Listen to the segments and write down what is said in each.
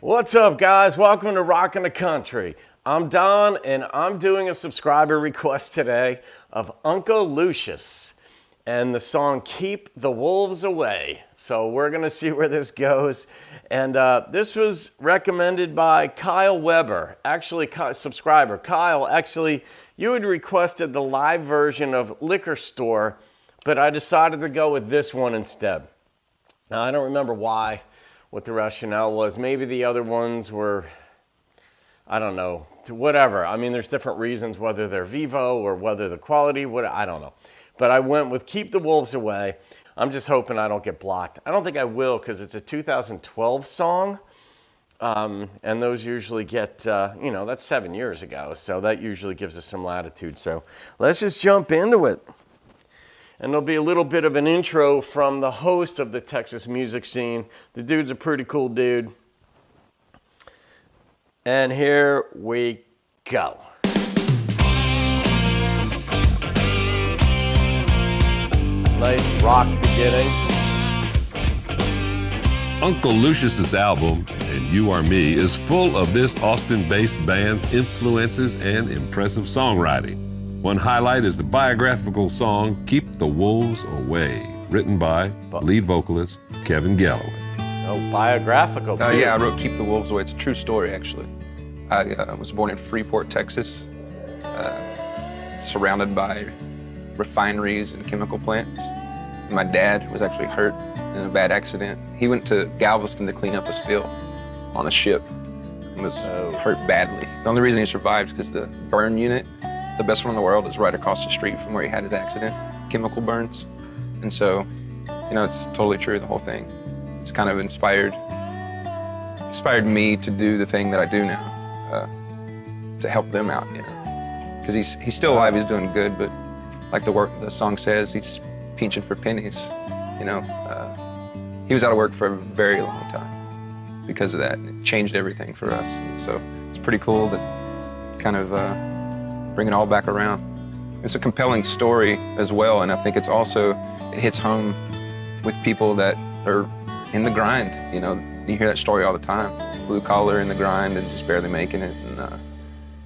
What's up, guys? Welcome to Rockin' the Country. I'm Don, and I'm doing a subscriber request today of Uncle Lucius and the song Keep the Wolves Away. So we're going to see where this goes. And this was recommended by Kyle Weber, actually subscriber. Kyle, actually, you had requested the live version of Liquor Store, but I decided to go with this one instead. Now, I don't remember why, what the rationale was. Maybe the other ones were, I don't know, whatever. I mean, there's different reasons, whether they're Vivo or whether the quality, I don't know. But I went with Keep the Wolves Away. I'm just hoping I don't get blocked. I don't think I will, because it's a 2012 song. And those usually get, that's 7 years ago. So that usually gives us some latitude. So let's just jump into it. And there'll be a little bit of an intro from the host of the Texas music scene. The dude's a pretty cool dude. And here we go. Nice rock beginning. Uncle Lucius's album, And You Are Me, is full of this Austin-based band's influences and impressive songwriting. One highlight is the biographical song, Keep the Wolves Away, written by lead vocalist Kevin Galloway. Oh, biographical, too. Yeah, I wrote Keep the Wolves Away. It's a true story, actually. I was born in Freeport, Texas, surrounded by refineries and chemical plants. My dad was actually hurt in a bad accident. He went to Galveston to clean up a spill on a ship and was hurt badly. The only reason he survived is because the burn unit, the best one in the world, is right across the street from where he had his accident, chemical burns. And so, it's totally true, the whole thing. It's kind of inspired me to do the thing that I do now, to help them out, Because he's still alive, he's doing good, but like the song says, he's pinching for pennies, He was out of work for a very long time because of that, and it changed everything for us. And so it's pretty cool to kind of bring it all back around. It's a compelling story as well, and I think it hits home with people that are in the grind, You hear that story all the time, blue collar in the grind and just barely making it, and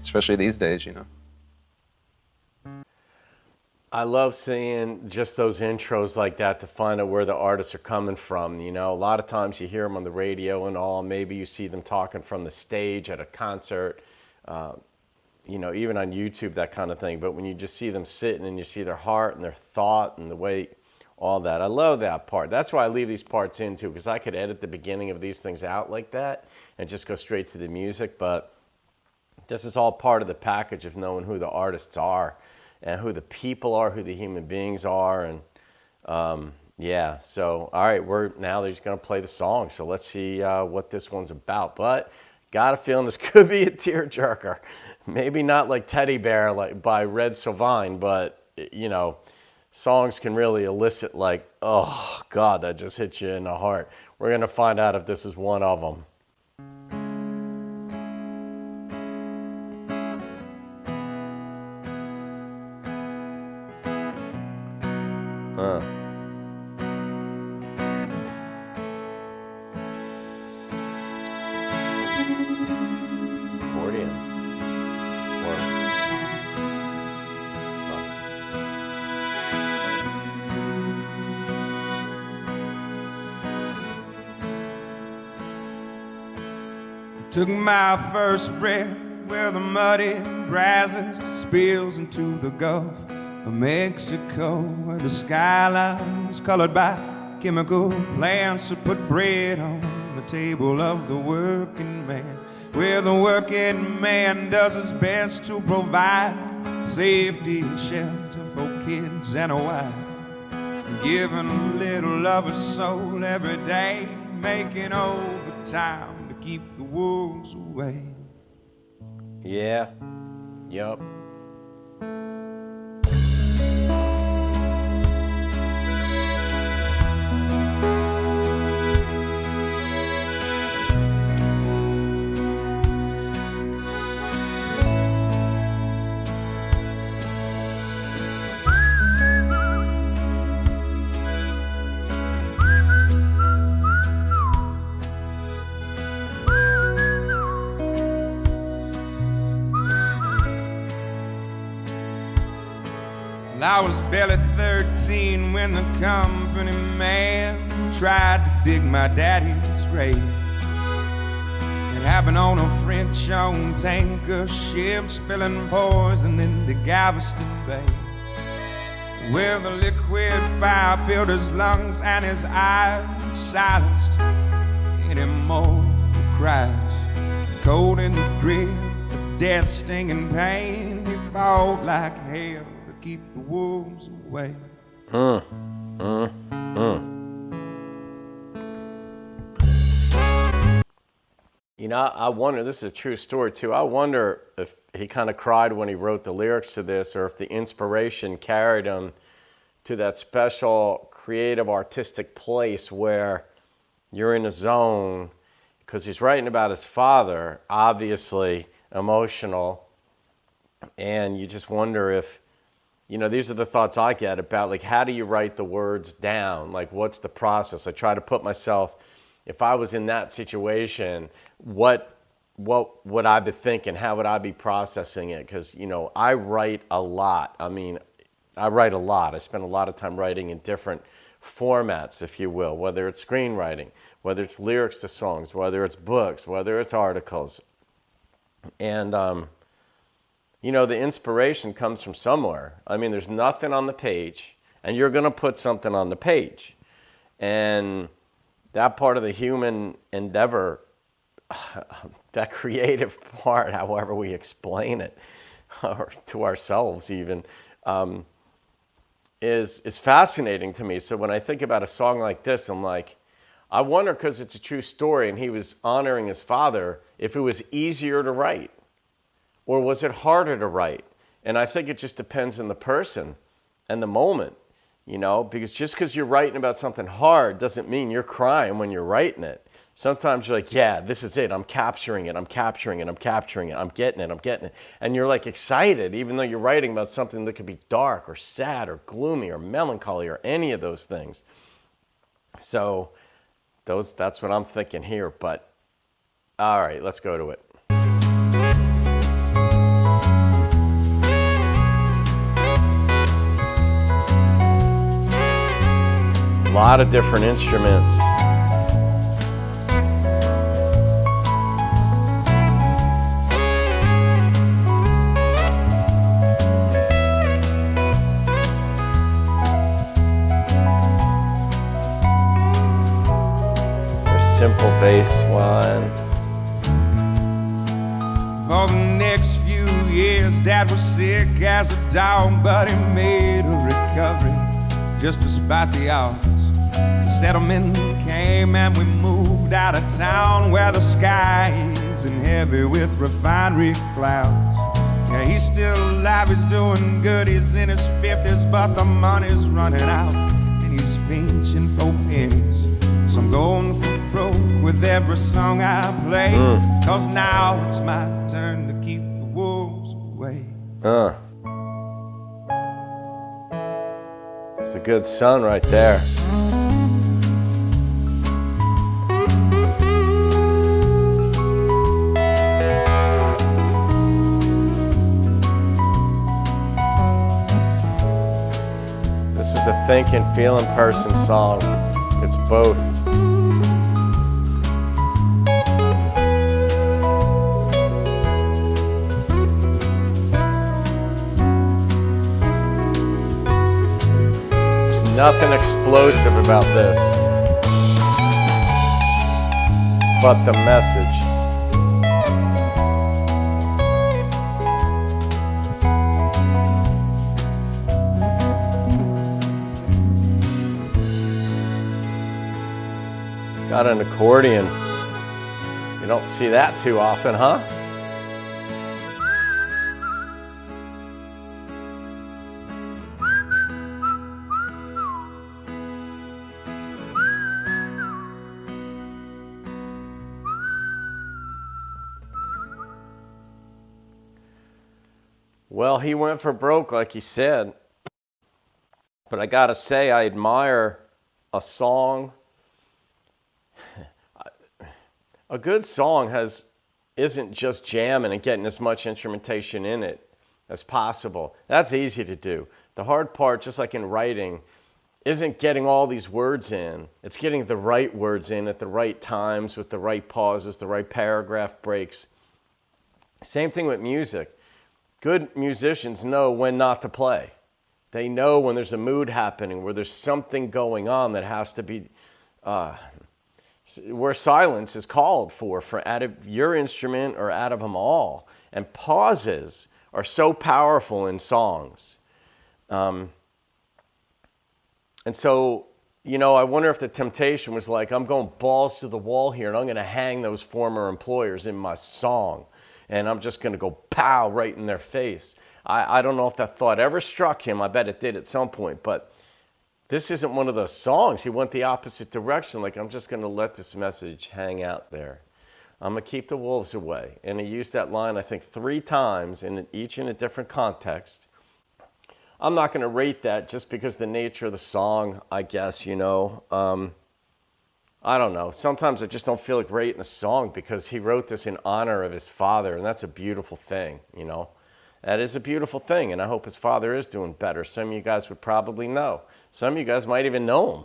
especially these days, I love seeing just those intros like that to find out where the artists are coming from. A lot of times you hear them on the radio and all. Maybe you see them talking from the stage at a concert, even on YouTube, that kind of thing. But when you just see them sitting and you see their heart and their thought and the way, all that. I love that part. That's why I leave these parts in too, because I could edit the beginning of these things out like that and just go straight to the music. But this is all part of the package of knowing who the artists are and who the people are, who the human beings are. And so, all right, they're just going to play the song. So let's see what this one's about. But got a feeling this could be a tearjerker. Maybe not like Teddy Bear by Red Sylvain, but, songs can really elicit like, oh, God, that just hit you in the heart. We're going to find out if this is one of them. Accordion. Took my first breath where the muddy rises, spills into the Gulf of Mexico, where the skyline was colored by chemical plants that put bread on the table of the working man, where the working man does his best to provide safety and shelter for kids and a wife, giving a little of his soul every day, making overtime to keep the wolves away. Yeah. Yup. Well, I was barely 13 when the company man tried to dig my daddy's grave. It happened on a French-owned tanker ship, spilling poison into Galveston Bay, where the liquid fire filled his lungs and his eyes silenced any more cries. Cold in the grip, death stinging pain, he fought like hell to keep the wolves away. You know, I wonder, this is a true story too, I wonder if he kind of cried when he wrote the lyrics to this, or if the inspiration carried him to that special creative artistic place where you're in a zone, because he's writing about his father, obviously emotional, and you just wonder if, you know, these are the thoughts I get about, like, how do you write the words down? Like, what's the process? I try to put myself, if I was in that situation, what would I be thinking? How would I be processing it? Because, you know, I write a lot. I mean, I write a lot. I spend a lot of time writing in different formats, if you will, whether it's screenwriting, whether it's lyrics to songs, whether it's books, whether it's articles. And, you know, the inspiration comes from somewhere. I mean, there's nothing on the page, and you're going to put something on the page. And that part of the human endeavor, that creative part, however we explain it, or to ourselves even, is fascinating to me. So when I think about a song like this, I'm like, I wonder, because it's a true story and he was honoring his father, if it was easier to write or was it harder to write? And I think it just depends on the person and the moment, you know, because just because you're writing about something hard doesn't mean you're crying when you're writing it. Sometimes you're like, yeah, this is it. I'm capturing it. I'm capturing it. I'm capturing it. I'm getting it. I'm getting it. And you're like excited, even though you're writing about something that could be dark or sad or gloomy or melancholy or any of those things. So that's what I'm thinking here. But all right, let's go to it. A lot of different instruments. Simple bass line. For the next few years, Dad was sick as a dog, but he made a recovery just despite the odds. The settlement came and we moved out of town, where the sky isn't heavy with refinery clouds. Yeah, he's still alive, he's doing good, he's in his 50s, but the money's running out and he's pinching for pennies. So I'm going for broke with every song I play, 'cause now it's my turn to keep the wolves away. It's a good son right there. This is a thinking, feeling person song. It's both. Nothing explosive about this, but the message. Got an accordion. You don't see that too often, huh? Well, he went for broke, like he said. But I gotta say, I admire a song. A good song isn't just jamming and getting as much instrumentation in it as possible. That's easy to do. The hard part, just like in writing, isn't getting all these words in. It's getting the right words in at the right times with the right pauses, the right paragraph breaks. Same thing with music. Good musicians know when not to play. They know when there's a mood happening, where there's something going on that has to be, where silence is called for out of your instrument or out of them all. And pauses are so powerful in songs. And so, you know, I wonder if the temptation was like, I'm going balls to the wall here and I'm going to hang those former employers in my song. And I'm just going to go pow right in their face. I don't know if that thought ever struck him. I bet it did at some point. But this isn't one of those songs. He went the opposite direction. Like, I'm just going to let this message hang out there. I'm going to keep the wolves away. And he used that line, I think, 3 times, each in a different context. I'm not going to rate that just because the nature of the song, I guess, you know. I don't know. Sometimes I just don't feel like rating a song because he wrote this in honor of his father, and that's a beautiful thing, you know. That is a beautiful thing, and I hope his father is doing better. Some of you guys would probably know. Some of you guys might even know him.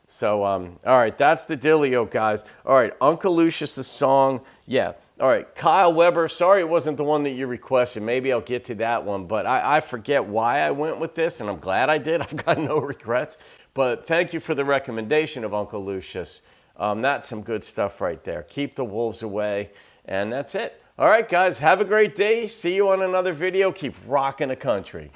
So, all right, that's the dealio, guys. All right, Uncle Lucius' song, yeah. All right, Kyle Weber, sorry it wasn't the one that you requested. Maybe I'll get to that one, but I forget why I went with this, and I'm glad I did. I've got no regrets. But thank you for the recommendation of Uncle Lucius. That's some good stuff right there. Keep the wolves away, and that's it. All right, guys, have a great day. See you on another video. Keep rocking the country.